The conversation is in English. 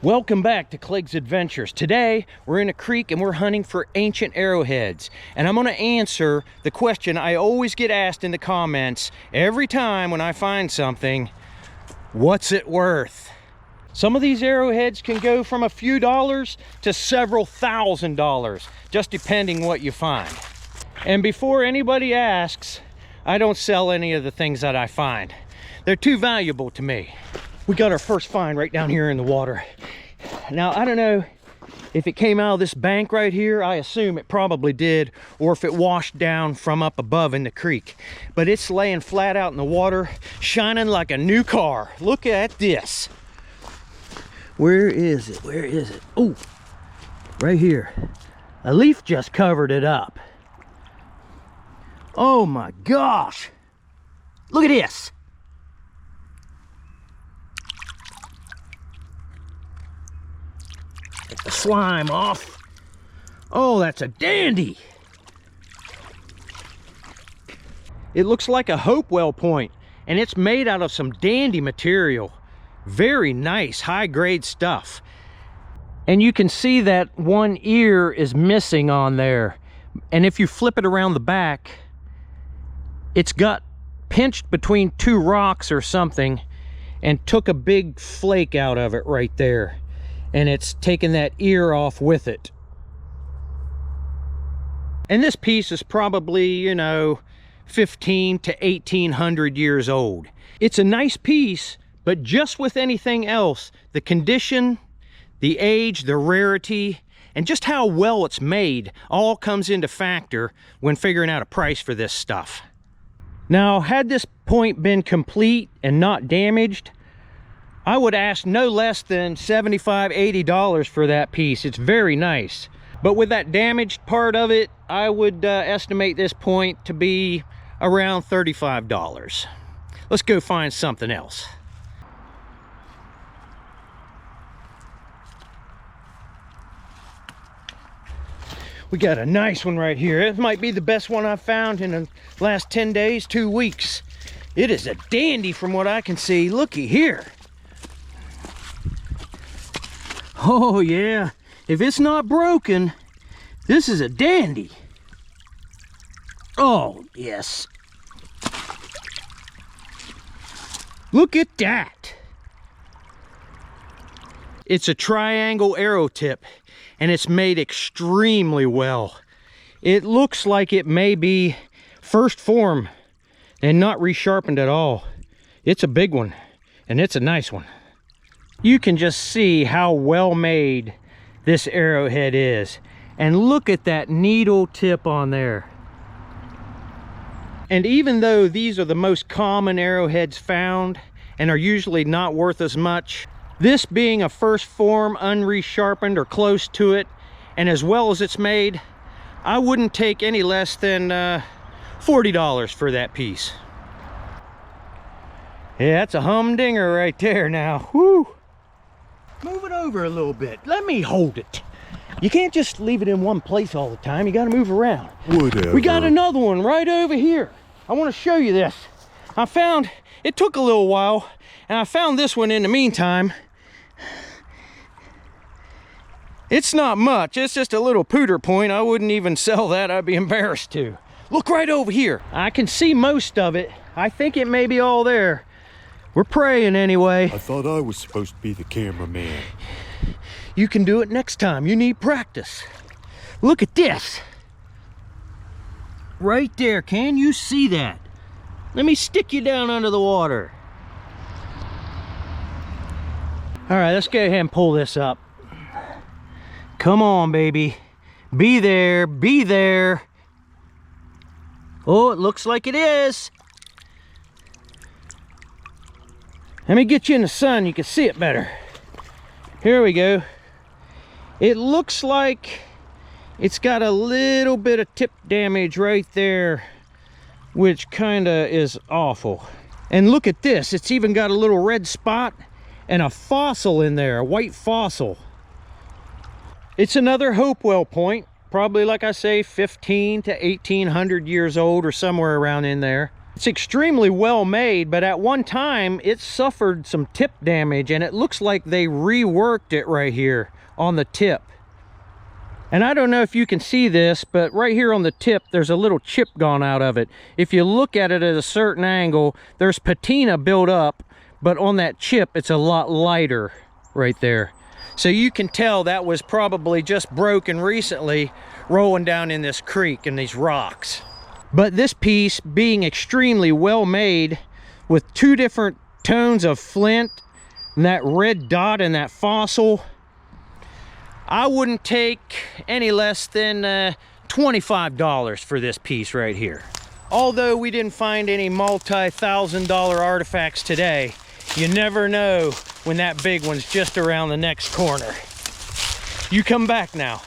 Welcome back to Clegg's Adventures. Today, we're in a creek and we're hunting for ancient arrowheads. And I'm gonna answer the question I always get asked in the comments every time when I find something: what's it worth? Some of these arrowheads can go from a few dollars to several $1,000s, just depending what you find. And before anybody asks, I don't sell any of the things that I find. They're too valuable to me. We got our first find right down here in the water. Now, I don't know if it came out of this bank right here. I assume it probably did, or if it washed down from up above in the creek. But it's laying flat out in the water, shining like a new car. Look at this. Where is it? Where is it? Oh, right here. A leaf just covered it up. Oh my gosh. Look at this. Get the slime off. Oh, that's a dandy. It looks like a hopewell point, and it's made out of some dandy material. Very nice, high-grade stuff. And you can see that one ear is missing on there. And if you flip it around the back, it's got pinched between two rocks or something and took a big flake out of it right there. And it's taken that ear off with it. And this piece is probably, you know, 15 to 1800 years old. It's a nice piece, but just with anything else, the condition, the age, the rarity, and just how well it's made all comes into factor when figuring out a price for this stuff. Now, had this point been complete and not damaged, I would ask no less than $75, $80 for that piece. It's very nice. But with that damaged part of it, I would estimate this point to be around $35. Let's go find something else. We got a nice one right here. It might be the best one I've found in the last 10 days, 2 weeks. It is a dandy from what I can see. Looky here. Oh yeah, if it's not broken, this is a dandy. Oh yes. Look at that. It's a triangle arrow tip, and it's made extremely well. It looks like it may be first form and not resharpened at all. It's a big one, and it's a nice one. You can just see how well made this arrowhead is. And look at that needle tip on there. And even though these are the most common arrowheads found and are usually not worth as much, this being a first form, unresharpened or close to it, and as well as it's made, I wouldn't take any less than $40 for that piece. Yeah, that's a humdinger right there now. Woo! Move it over a little bit. Let me hold it. You can't just leave it in one place all the time. You got to move around. Whatever. We got another one right over here. I want to show you this. I found, it took a little while, and I found this one in the meantime. It's not much. It's just a little pooter point. I wouldn't even sell that. I'd be embarrassed to. Look right over here. I can see most of it. I think it may be all there. We're praying anyway. I thought I was supposed to be the cameraman. You can do it next time. You need practice. Look at this. Right there. Can you see that? Let me stick you down under the water. All right, let's go ahead and pull this up. Come on, baby. Be there. Be there. Oh, it looks like it is. Let me get you in the sun, you can see it better. Here we go. It looks like it's got a little bit of tip damage right there, which kind of is awful. And look at this, it's even got a little red spot and a fossil in there, a white fossil. It's another hopewell point, probably, like I say, 15 to 1800 years old or somewhere around in there. It's extremely well made, but at one time it suffered some tip damage, and it looks like they reworked it right here on the tip. And I don't know if you can see this, but right here on the tip, there's a little chip gone out of it. If you look at it at a certain angle, there's patina built up, but on that chip, it's a lot lighter right there. So you can tell that was probably just broken recently, rolling down in this creek and these rocks. But this piece being extremely well made, with two different tones of flint, and that red dot and that fossil, I wouldn't take any less than $25 for this piece right here. Although we didn't find any multi-thousand-dollar artifacts today, you never know when that big one's just around the next corner. You come back now.